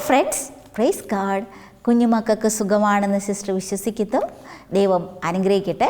Friends, praise God. കുഞ്ഞുമക്കൾക്ക് സുഖമാണെന്ന് sister വിശ്വസിക്കുന്നു. ദൈവം അനുഗ്രഹിക്കട്ടെ.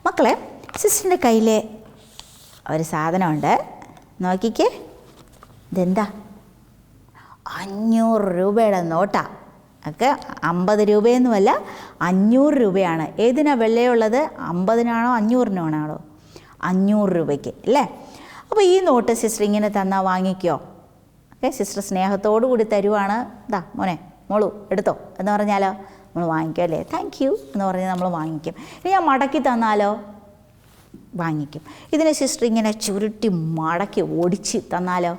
മക്കളെ, സിസ്റ്ററിൻ്റെ കയ്യിൽ ഒരു സാധനമുണ്ട്, നോക്കിക്കേ. ഇതെന്താ? 500 രൂപയുടെ നോട്ടാ. ഒക്കെ 50 രൂപയൊന്നുമല്ല, 500 രൂപയാണ്. ഏതിനാണ് വെള്ളയുള്ളത്? 50-നാണോ 500-നാണോ? 500 രൂപയ്ക്ക് അല്ലേ? അപ്പോൾ ഈ നോട്ട് സിസ്റ്റർ ഇങ്ങനെ തന്നാൽ വാങ്ങിക്കോ? ഓക്കെ, സിസ്റ്റർ സ്നേഹത്തോടു കൂടി തരുവാണ്. ഇതാ മോനെ, മോളു എടുത്തോ എന്ന് പറഞ്ഞാലോ നമ്മൾ വാങ്ങിക്കും അല്ലേ? താങ്ക് യു എന്ന് പറഞ്ഞാൽ നമ്മൾ വാങ്ങിക്കും. ഇനി ഞാൻ മടക്കി തന്നാലോ? വാങ്ങിക്കും. ഇതിനെ സിസ്റ്റർ ഇങ്ങനെ ചുരുട്ടി മടക്കി ഒടിച്ച് തന്നാലോ?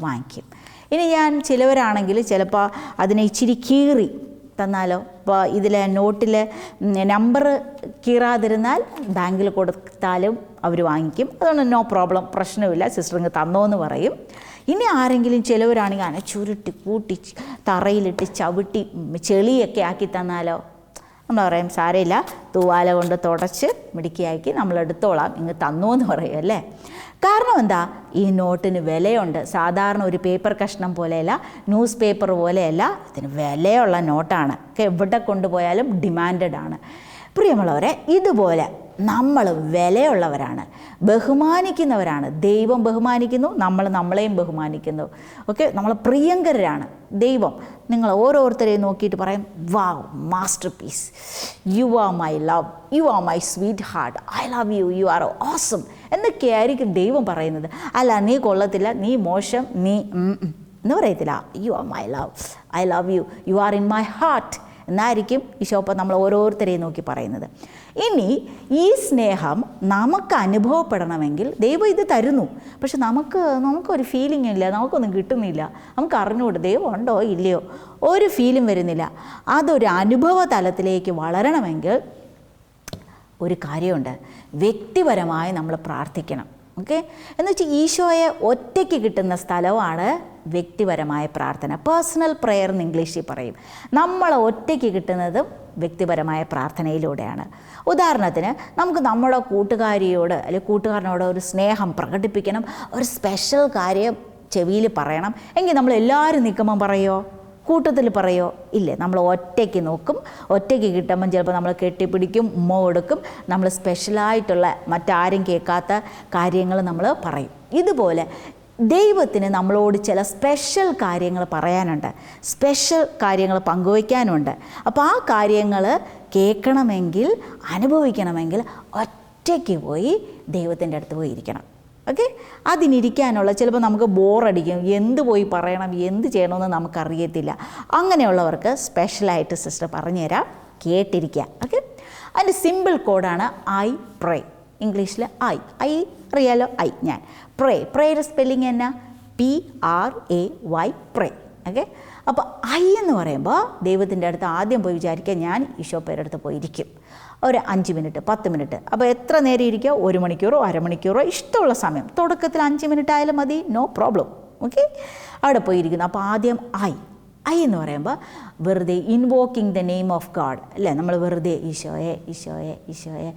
വാങ്ങിക്കും. ഇനി ഞാൻ ചിലവരാണെങ്കിൽ ചിലപ്പോൾ അതിനെ ഇച്ചിരി കീറി തന്നാലോ? ഇപ്പോൾ ഇതിലെ നോട്ടിൽ നമ്പർ കീറാതിരുന്നാൽ ബാങ്കിൽ കൊടുത്താലും അവർ വാങ്ങിക്കും. അതുകൊണ്ട് നോ പ്രോബ്ലം, പ്രശ്നമില്ല, സിസ്റ്റർ ഇങ്ങ് തന്നോന്ന് പറയും. ഇനി ആരെങ്കിലും ചിലവരാണെങ്കിൽ അതിനെ ചുരുട്ടി കൂട്ടി തറയിലിട്ട് ചവിട്ടി ചെളിയൊക്കെ ആക്കി തന്നാലോ? നമ്മൾ പറയും സാരമില്ല, തൂവാല കൊണ്ട് തുടച്ച് മിടുക്കിയാക്കി നമ്മൾ എടുത്തോളാം, ഇങ്ങ് തന്നു എന്ന് പറയും അല്ലേ? കാരണം എന്താ? ഈ നോട്ടിന് വിലയുണ്ട്. സാധാരണ ഒരു പേപ്പർ കഷ്ണം പോലെയല്ല, ന്യൂസ് പേപ്പർ പോലെയല്ല, ഇതിന് വിലയുള്ള നോട്ടാണ്. എവിടെ കൊണ്ടുപോയാലും ഡിമാൻഡഡ് ആണ്. പ്രിയമുള്ളവരെ, ഇതുപോലെ നമ്മൾ വിലയുള്ളവരാണ്, ബഹുമാനിക്കുന്നവരാണ്. ദൈവം ബഹുമാനിക്കുന്നു, നമ്മൾ നമ്മളെയും ബഹുമാനിക്കുന്നു. ഓക്കെ, നമ്മൾ പ്രിയങ്കരാണ്. ദൈവം നിങ്ങൾ ഓരോരുത്തരെയും നോക്കിയിട്ട് പറയും, wow, masterpiece, you are my love, you are my sweetheart, I love you, you are awesome എന്നൊക്കെയായിരിക്കും ദൈവം പറയുന്നത്. അല്ല, നീ കൊള്ളത്തില്ല, നീ മോശം, നീ എന്ന് പറയത്തില്ല. U are my love, I love you, you are in my heart എന്നായിരിക്കും ഈശോപ്പം നമ്മൾ ഓരോരുത്തരെയും നോക്കി പറയുന്നത്. ഇനി ഈ സ്നേഹം നമുക്ക് അനുഭവപ്പെടണമെങ്കിൽ ദൈവം ഇത് തരുന്നു. പക്ഷെ നമുക്കൊരു ഫീലിംഗ് ഇല്ല, നമുക്കൊന്നും കിട്ടുന്നില്ല, നമുക്ക് അറിഞ്ഞുകൂടെ ദൈവം ഉണ്ടോ ഇല്ലയോ, ഒരു ഫീലും വരുന്നില്ല. അതൊരു അനുഭവ തലത്തിലേക്ക് വളരണമെങ്കിൽ ഒരു കാര്യമുണ്ട്, വ്യക്തിപരമായി നമ്മൾ പ്രാർത്ഥിക്കണം. ഓക്കെ, എന്ന് വെച്ചാൽ ഈശോയെ ഒറ്റയ്ക്ക് കിട്ടുന്ന സ്ഥലമാണ് വ്യക്തിപരമായ പ്രാർത്ഥന. പേഴ്സണൽ പ്രെയർ എന്ന് ഇംഗ്ലീഷിൽ പറയും. നമ്മൾ ഒറ്റയ്ക്ക് കിട്ടുന്നതും വ്യക്തിപരമായ പ്രാർത്ഥനയിലൂടെയാണ്. ഉദാഹരണത്തിന്, നമുക്ക് നമ്മുടെ കൂട്ടുകാരിയോട് അല്ലെങ്കിൽ കൂട്ടുകാരനോട് ഒരു സ്നേഹം പ്രകടിപ്പിക്കണം, ഒരു സ്പെഷ്യൽ കാര്യം ചെവിയിൽ പറയണം എങ്കിൽ നമ്മൾ എല്ലാവരും നിൽക്കുമ്പം പറയുമോ? കൂട്ടത്തിൽ പറയോ? ഇല്ലേ, നമ്മൾ ഒറ്റയ്ക്ക് നോക്കും. ഒറ്റയ്ക്ക് കിട്ടുമ്പം ചിലപ്പോൾ നമ്മൾ കെട്ടിപ്പിടിക്കും, ഉമ്മ കൊടുക്കും, നമ്മൾ സ്പെഷ്യലായിട്ടുള്ള മറ്റാരും കേൾക്കാത്ത കാര്യങ്ങൾ നമ്മൾ പറയും. ഇതുപോലെ ദൈവത്തിന് നമ്മളോട് ചില സ്പെഷ്യൽ കാര്യങ്ങൾ പറയാനുണ്ട്, സ്പെഷ്യൽ കാര്യങ്ങൾ പങ്കുവയ്ക്കാനുണ്ട്. അപ്പോൾ ആ കാര്യങ്ങൾ കേൾക്കണമെങ്കിൽ, അനുഭവിക്കണമെങ്കിൽ ഒറ്റയ്ക്ക് പോയി ദൈവത്തിൻ്റെ അടുത്ത് പോയി ഇരിക്കണം. ഓക്കെ, അതിനിരിക്കാനുള്ള, ചിലപ്പോൾ നമുക്ക് ബോറടിക്കും, എന്ത് പോയി പറയണം, എന്ത് ചെയ്യണമെന്ന് നമുക്കറിയത്തില്ല. അങ്ങനെയുള്ളവർക്ക് സ്പെഷ്യലായിട്ട് സിസ്റ്റർ പറഞ്ഞുതരാം, കേട്ടിരിക്കുക. ഓക്കെ, അതിൻ്റെ സിമ്പിൾ കോഡാണ് ഐ പ്രേ. ഇംഗ്ലീഷിൽ ഐ അറിയാലോ, ഞാൻ പ്രേയുടെ സ്പെല്ലിങ് എന്നാ? PRAY, പ്രേ. ഓക്കെ, അപ്പോൾ ഐ എന്ന് പറയുമ്പോൾ ദൈവത്തിൻ്റെ അടുത്ത് ആദ്യം പോയി വിചാരിക്കുക, ഞാൻ ഈശോപ്പേരുടെ അടുത്ത് പോയിരിക്കും ഒരു 5 മിനിറ്റ് 10 മിനിറ്റ്. അപ്പോൾ എത്ര നേരം ഇരിക്കുക? 1 മണിക്കൂറോ അരമണിക്കൂറോ ഇഷ്ടമുള്ള സമയം. തുടക്കത്തിൽ 5 മിനിറ്റ് ആയാലും മതി, നോ പ്രോബ്ലം. ഓക്കെ, അവിടെ പോയിരിക്കുന്നു. അപ്പോൾ ആദ്യം ഐ എന്ന് പറയുമ്പോൾ വെറുതെ invoking the name of God അല്ലേ? നമ്മൾ വെറുതെ ഈശോയെ ഈശോയെ ഈശോയെ,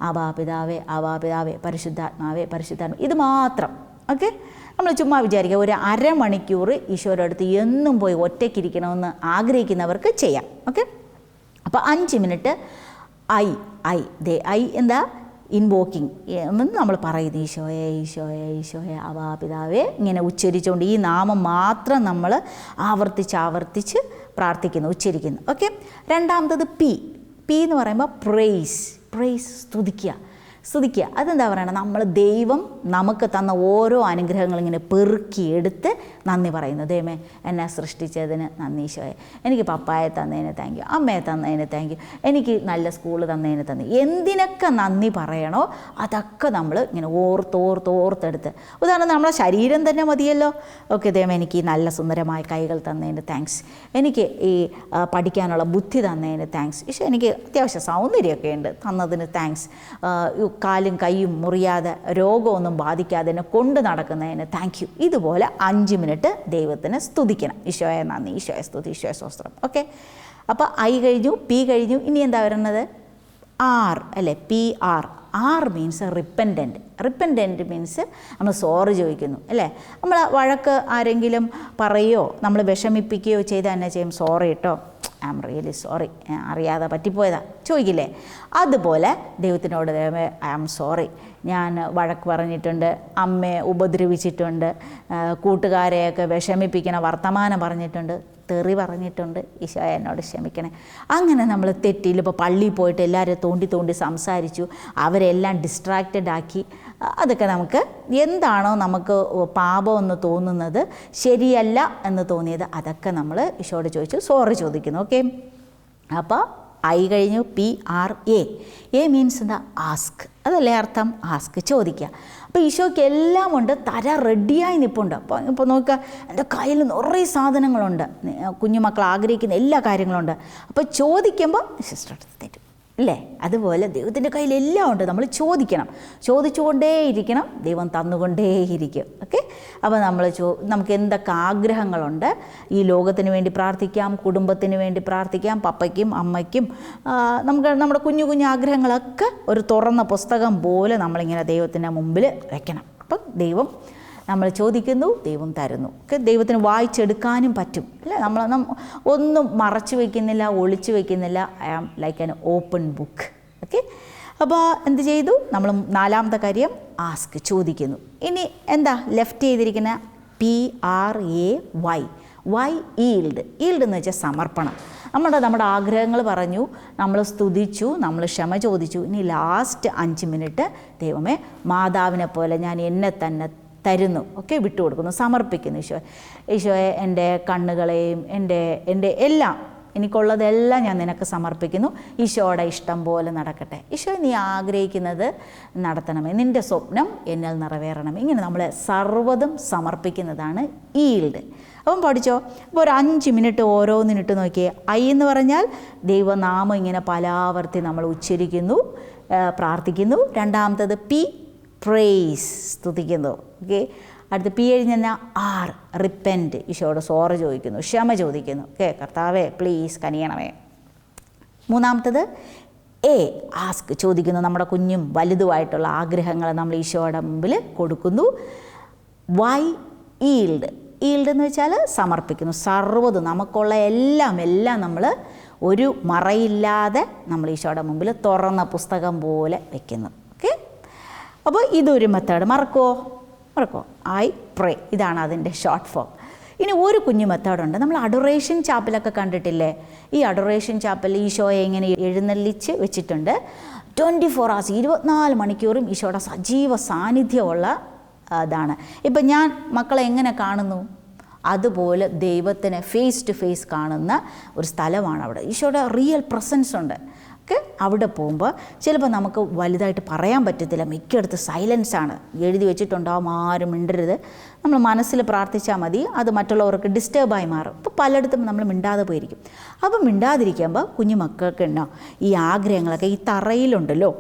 ആവാപിതാവേ ആവാപിതാവേ, പരിശുദ്ധാത്മാവേ പരിശുദ്ധാത്മാവേ, ഇത് മാത്രം. ഓക്കെ, നമ്മൾ ചുമ്മാ വിചാരിക്കുക. ഒരു അരമണിക്കൂർ ഈശോയുടെ അടുത്ത് എന്നും പോയി ഒറ്റയ്ക്കിരിക്കണമെന്ന് ആഗ്രഹിക്കുന്നവർക്ക് ചെയ്യാം. ഓക്കെ, അപ്പോൾ 5 മിനിറ്റ് ഐ എന്താ? ഇൻവോക്കിംഗ് എന്ന് നമ്മൾ പറയുന്നത് ഈശോയെ ഈശോയെ ഈശോയെ ആവാപിതാവേ ഇങ്ങനെ ഉച്ചരിച്ചുകൊണ്ട് ഈ നാമം മാത്രം നമ്മൾ ആവർത്തിച്ച് പ്രാർത്ഥിക്കുന്നു, ഉച്ചരിക്കുന്നു. ഓക്കെ, രണ്ടാമത്തത് പി എന്ന് പറയുമ്പോൾ പ്രൈസ്, സ്തുതിക്കുക. അതെന്താ പറയണത്? നമ്മൾ ദൈവം നമുക്ക് തന്ന ഓരോ അനുഗ്രഹങ്ങളും ഇങ്ങനെ പെറുക്കിയെടുത്ത് നന്ദി പറയുന്നു. ദൈവമേ, എന്നെ സൃഷ്ടിച്ചതിന് നന്ദി ഈശോയെ, എനിക്ക് പപ്പായെ തന്നതിന് താങ്ക് യു, അമ്മയെ തന്നതിന് താങ്ക് യു, എനിക്ക് നല്ല സ്കൂൾ തന്നതിന് തന്നു. എന്തിനൊക്കെ നന്ദി പറയണോ അതൊക്കെ നമ്മൾ ഇങ്ങനെ ഓർത്തെടുത്ത്, ഉദാഹരണം നമ്മുടെ ശരീരം തന്നെ മതിയല്ലോ. ഓക്കെ, ദൈവമേ, എനിക്ക് ഈ നല്ല സുന്ദരമായ കൈകൾ തന്നതിന് താങ്ക്സ്, എനിക്ക് ഈ പഠിക്കാനുള്ള ബുദ്ധി തന്നതിന് താങ്ക്സ്, ഈശോ എനിക്ക് അത്യാവശ്യം സൗന്ദര്യമൊക്കെ ഉണ്ട് തന്നതിന് താങ്ക്സ്, കാലും കൈയും മുറിയാതെ രോഗമൊന്നും ബാധിക്കാതെ എന്നെ കൊണ്ട് നടക്കുന്നതിന് താങ്ക് യു. ഇതുപോലെ 5 മിനിറ്റ് ദൈവത്തിന് സ്തുതിക്കണം. ഈശോയെ നന്ദി, ഈശോയെ സ്തുതി, ഈശോയെ സ്തോത്രം. ഓക്കെ, അപ്പോൾ ഐ കഴിഞ്ഞു, പി കഴിഞ്ഞു. ഇനി എന്താ വരുന്നത്? ആർ അല്ലേ? PR ആർ മീൻസ് റിപ്പൻഡൻറ്റ് മീൻസ് നമ്മൾ സോറി ചോദിക്കുന്നു അല്ലേ. നമ്മൾ വഴക്ക് ആരെങ്കിലും പറയുകയോ നമ്മൾ വിഷമിപ്പിക്കുകയോ ചെയ്താൽ എന്നാ ചെയ്യും? സോറി കേട്ടോ, ഐ ആം റിയലി സോറി, അറിയാതെ പറ്റിപ്പോയതാ ചോദിക്കില്ലേ? അതുപോലെ ദൈവത്തിനോട് ദൈവമേ ഐ ആം സോറി, ഞാൻ വഴക്ക് പറഞ്ഞിട്ടുണ്ട്, അമ്മയെ ഉപദ്രവിച്ചിട്ടുണ്ട്, കൂട്ടുകാരെയൊക്കെ വിഷമിപ്പിക്കണ വർത്തമാനം പറഞ്ഞിട്ടുണ്ട്, തെറി പറഞ്ഞിട്ടുണ്ട്, ഈശോ എന്നോട് ക്ഷമിക്കണേ. അങ്ങനെ നമ്മൾ തെറ്റിയിൽ ഇപ്പോൾ പള്ളിയിൽ പോയിട്ട് എല്ലാവരും തോണ്ടി സംസാരിച്ചു, അവരെല്ലാം ഡിസ്ട്രാക്റ്റഡ് ആക്കി. അതൊക്കെ നമുക്ക് എന്താണോ നമുക്ക് പാപമെന്ന് തോന്നുന്നത്, ശരിയല്ല എന്ന് തോന്നിയത്, അതൊക്കെ നമ്മൾ ഈശോയോട് ചോദിച്ചു സോറി ചോദിക്കുന്നു. ഓക്കെ, അപ്പോൾ ഐ കഴിഞ്ഞു. PRA മീൻസ് എന്താ? ആസ്ക്. അതല്ലേ അർത്ഥം? ആസ്ക്, ചോദിക്കുക. അപ്പോൾ ഈശോയ്ക്ക് എല്ലാം ഉണ്ട്, തര റെഡിയായി നിൽപ്പുണ്ട്. ഇപ്പോൾ നോക്കുക, എൻ്റെ കയ്യിൽ നിറയെ സാധനങ്ങളുണ്ട്, കുഞ്ഞുമക്കൾ ആഗ്രഹിക്കുന്ന എല്ലാ കാര്യങ്ങളുണ്ട്. അപ്പോൾ ചോദിക്കുമ്പോൾ സിസ്റ്റർ അടുത്ത് തരും അല്ലേ? അതുപോലെ ദൈവത്തിൻ്റെ കയ്യിൽ എല്ലാം ഉണ്ട്, നമ്മൾ ചോദിക്കണം, ചോദിച്ചുകൊണ്ടേയിരിക്കണം, ദൈവം തന്നുകൊണ്ടേയിരിക്കും. ഓക്കെ, അപ്പോൾ നമുക്ക് എന്തൊക്കെ ആഗ്രഹങ്ങളുണ്ട്, ഈ ലോകത്തിന് വേണ്ടി പ്രാർത്ഥിക്കാം, കുടുംബത്തിന് വേണ്ടി പ്രാർത്ഥിക്കാം, പപ്പയ്ക്കും അമ്മയ്ക്കും, നമുക്ക് നമ്മുടെ കുഞ്ഞു ആഗ്രഹങ്ങളൊക്കെ ഒരു തുറന്ന പുസ്തകം പോലെ നമ്മളിങ്ങനെ ദൈവത്തിൻ്റെ മുമ്പിൽ വെക്കണം. അപ്പം ദൈവം നമ്മൾ ചോദിക്കുന്നു, ദൈവം തരുന്നു. ഒക്കെ ദൈവത്തിന് വായിച്ചെടുക്കാനും പറ്റും അല്ലേ? നമ്മൾ ഒന്നും മറച്ചു വയ്ക്കുന്നില്ല, ഒളിച്ചു വയ്ക്കുന്നില്ല. I am like an open book. Okay, അപ്പോൾ എന്ത് ചെയ്തു? നമ്മൾ നാലാമത്തെ കാര്യം ആസ്ക്, ചോദിക്കുന്നു. ഇനി എന്താ ലെഫ്റ്റ് ചെയ്തിരിക്കുന്ന? PRAY ഈൽഡ് എന്ന് വെച്ചാൽ സമർപ്പണം. നമ്മുടെ ആഗ്രഹങ്ങൾ പറഞ്ഞു, നമ്മൾ സ്തുതിച്ചു, നമ്മൾ ക്ഷമ ചോദിച്ചു. ഇനി ലാസ്റ്റ് 5 മിനിറ്റ് ദൈവമേ മാതാവിനെ പോലെ ഞാൻ എന്നെ തന്നെ തരുന്നു, ഒക്കെ വിട്ടുകൊടുക്കുന്നു, സമർപ്പിക്കുന്നു. ഈശോയെ എൻ്റെ കണ്ണുകളെയും എൻ്റെ എല്ലാം, എനിക്കുള്ളതെല്ലാം ഞാൻ നിനക്ക് സമർപ്പിക്കുന്നു. ഈശോയുടെ ഇഷ്ടം പോലെ നടക്കട്ടെ. ഈശോ നീ ആഗ്രഹിക്കുന്നത് നടത്തണമേ, നിൻ്റെ സ്വപ്നം എന്നിൽ നിറവേറണമേ. ഇങ്ങനെ നമ്മളെ സർവ്വതും സമർപ്പിക്കുന്നതാണ് ഈൽഡ്. അപ്പം പഠിച്ചോ? ഇപ്പോൾ ഒരു 5 മിനിറ്റ് ഓരോന്നിനിട്ട് നോക്കിയേ. ഐ എന്ന് പറഞ്ഞാൽ ദൈവനാമം ഇങ്ങനെ പലാവർത്തി നമ്മൾ ഉച്ചരിക്കുന്നു, പ്രാർത്ഥിക്കുന്നു. രണ്ടാമത്തത് പ്രേസ്, സ്തുതിക്കുന്നു. ഓക്കെ, അടുത്ത് P കഴിഞ്ഞാൽ R റിപ്പൻറ്റ്, ഈശോയോട് സോറി ചോദിക്കുന്നു, ക്ഷമ ചോദിക്കുന്നു. ഓക്കെ, കർത്താവേ പ്ലീസ് കനിയണമേ. മൂന്നാമത്തത് A ആസ്ക്, ചോദിക്കുന്നു. നമ്മുടെ കുഞ്ഞും വലുതുമായിട്ടുള്ള ആഗ്രഹങ്ങൾ നമ്മൾ ഈശോയുടെ മുമ്പിൽ കൊടുക്കുന്നു. Y ഈൽഡ് എന്ന് വെച്ചാൽ സമർപ്പിക്കുന്നു, സർവ്വതും നമുക്കുള്ള എല്ലാം നമ്മൾ ഒരു മറയില്ലാതെ നമ്മൾ ഈശോയുടെ മുമ്പിൽ തുറന്ന പുസ്തകം പോലെ വയ്ക്കുന്നു. ഓക്കെ, അപ്പോൾ ഇതൊരു മെത്തേഡ്. മറക്കോ? ഐ പ്രേ, ഇതാണ് അതിൻ്റെ ഷോർട്ട് ഫോം. ഇനി ഒരു കുഞ്ഞു മെത്തേഡുണ്ട്. നമ്മൾ അഡോറേഷൻ ചാപ്പലൊക്കെ കണ്ടിട്ടില്ലേ? ഈ അഡോറേഷൻ ചാപ്പലിൽ ഈശോയെ ഇങ്ങനെ എഴുന്നള്ളിച്ച് വെച്ചിട്ടുണ്ട്. 24 hours 24 മണിക്കൂറും ഈശോയുടെ സജീവ സാന്നിധ്യമുള്ള ഇതാണ്. ഇപ്പം ഞാൻ മക്കളെ എങ്ങനെ കാണുന്നു, അതുപോലെ ദൈവത്തിനെ ഫേസ് ടു ഫേസ് കാണുന്ന ഒരു സ്ഥലമാണ് അവിടെ. ഈശോയുടെ റിയൽ പ്രസൻസ് ഉണ്ട്. ഒക്കെ അവിടെ പോകുമ്പോൾ ചിലപ്പോൾ നമുക്ക് വലുതായിട്ട് പറയാൻ പറ്റത്തില്ല, മിക്കയിടത്ത് സൈലൻസാണ്, എഴുതി വെച്ചിട്ടുണ്ടാവും ആരും മിണ്ടരുത്. നമ്മൾ മനസ്സിൽ പ്രാർത്ഥിച്ചാൽ മതി, അത് മറ്റുള്ളവർക്ക് ഡിസ്റ്റർബായി മാറും. അപ്പോൾ പലയിടത്തും നമ്മൾ മിണ്ടാതെ പോയിരിക്കും. അപ്പം മിണ്ടാതിരിക്കുമ്പോൾ കുഞ്ഞു മക്കൾക്ക് ഉണ്ടോ ഈ ആഗ്രഹങ്ങളൊക്കെ ഈ തറയിലുണ്ടല്ലോ,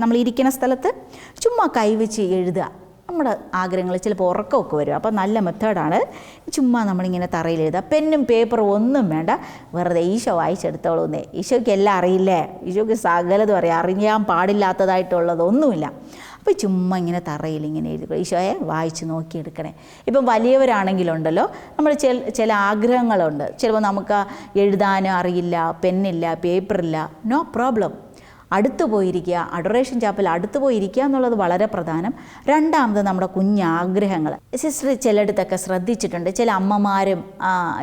നമ്മൾ ഇരിക്കുന്ന സ്ഥലത്ത് ചുമ്മാ കൈവച്ച് എഴുതുക. നമ്മുടെ ആഗ്രഹങ്ങൾ ചിലപ്പോൾ ഉറക്കമൊക്കെ വരും. അപ്പോൾ നല്ല മെത്തേഡാണ്. ചുമ്മാ നമ്മളിങ്ങനെ തറയിൽ എഴുതുക, പെന്നും പേപ്പറും ഒന്നും വേണ്ട, വെറുതെ ഈശോ വായിച്ചെടുത്തോളൂന്നേ. ഈശോയ്ക്ക് എല്ലാം അറിയില്ലേ? ഈശോയ്ക്ക് സകലതും അറിയാം, അറിയാൻ പാടില്ലാത്തതായിട്ടുള്ളതൊന്നുമില്ല. അപ്പോൾ ചുമ്മാ ഇങ്ങനെ തറയിൽ ഇങ്ങനെ എഴുതുക, ഈശോയെ വായിച്ച് നോക്കിയെടുക്കണേ. ഇപ്പം വലിയവരാണെങ്കിലുണ്ടല്ലോ, നമ്മൾ ചില ആഗ്രഹങ്ങളുണ്ട്, ചിലപ്പോൾ നമുക്ക് എഴുതാനും അറിയില്ല, പെന്നില്ല, പേപ്പറില്ല, നോ പ്രോബ്ലം. അടുത്ത് പോയിരിക്കുക, അഡോറേഷൻ ചാപ്പൽ അടുത്ത് പോയിരിക്കുക എന്നുള്ളത് വളരെ പ്രധാനം. രണ്ടാമത് നമ്മുടെ കുഞ്ഞാഗ്രഹങ്ങൾ. സിസ്റ്റർ ചിലയിടത്തൊക്കെ ശ്രദ്ധിച്ചിട്ടുണ്ട്, ചില അമ്മമാരും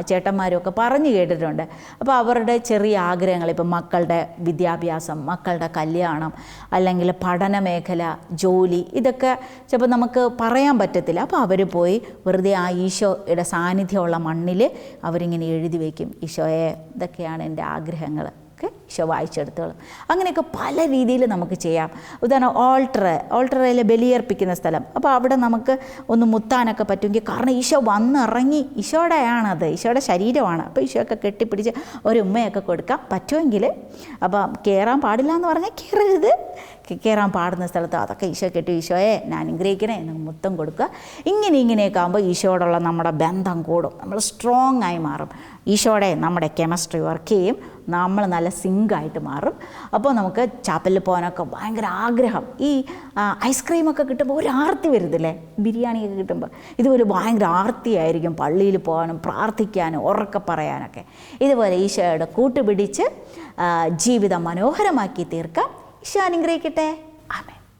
ചേട്ടന്മാരും ഒക്കെ പറഞ്ഞു കേട്ടിട്ടുണ്ട്. അപ്പോൾ അവരുടെ ചെറിയ ആഗ്രഹങ്ങൾ, ഇപ്പം മക്കളുടെ വിദ്യാഭ്യാസം, മക്കളുടെ കല്യാണം, അല്ലെങ്കിൽ പഠന മേഖല, ജോലി, ഇതൊക്കെ ചിലപ്പോൾ നമുക്ക് പറയാൻ പറ്റത്തില്ല. അപ്പോൾ അവർ പോയി വെറുതെ ആ ഈശോയുടെ സാന്നിധ്യമുള്ള മണ്ണിൽ അവരിങ്ങനെ എഴുതി വയ്ക്കും, ഈശോയെ ഇതൊക്കെയാണ് എൻ്റെ ആഗ്രഹങ്ങൾ, ഈശോ വായിച്ചെടുത്തോളും. അങ്ങനെയൊക്കെ പല രീതിയിൽ നമുക്ക് ചെയ്യാം. ഉദാഹരണം ഓൾട്ടറയിൽ ബലിയർപ്പിക്കുന്ന സ്ഥലം. അപ്പോൾ അവിടെ നമുക്ക് ഒന്ന് മുത്താനൊക്കെ പറ്റുമെങ്കിൽ, കാരണം ഈശോ വന്നിറങ്ങി, ഈശോയുടെയാണത്, ഈശോയുടെ ശരീരമാണ്. അപ്പോൾ ഈശോയൊക്കെ കെട്ടിപ്പിടിച്ച് ഒരു ഉമ്മയൊക്കെ കൊടുക്കാം പറ്റുമെങ്കിൽ. അപ്പം കയറാൻ പാടില്ല എന്ന് പറഞ്ഞാൽ കയറരുത്, കയറാൻ പാടുന്ന സ്ഥലത്ത് അതൊക്കെ ഈശോ കെട്ടി ഈശോയെ ഞാൻ അനുഗ്രഹിക്കണേ എന്ന് മുത്തം കൊടുക്കുക. ഇങ്ങനെയൊക്കെ ആകുമ്പോൾ ഈശോയോടുള്ള നമ്മുടെ ബന്ധം കൂടും, നമ്മൾ സ്ട്രോങ് ആയി മാറും. ഈശോയുടെ നമ്മുടെ കെമിസ്ട്രി വർക്ക് ചെയ്യും, നമ്മൾ നല്ല സിങ്കായിട്ട് മാറും. അപ്പോൾ നമുക്ക് ചാപ്പലിൽ പോകാനൊക്കെ ഭയങ്കര ആഗ്രഹം. ഈ ഐസ്ക്രീമൊക്കെ കിട്ടുമ്പോൾ ഒരു ആർത്തി വരുന്നില്ലേ, ബിരിയാണിയൊക്കെ കിട്ടുമ്പോൾ ഇതുപോലെ ഭയങ്കര ആർത്തിയായിരിക്കും പള്ളിയിൽ പോകാനും പ്രാർത്ഥിക്കാനും ഉറക്കെ പറയാനൊക്കെ. ഇതുപോലെ ഈശോയുടെ കൂട്ടുപിടിച്ച് ജീവിതം മനോഹരമാക്കി തീർക്കാം. ഈശോ അനുഗ്രഹിക്കട്ടെ.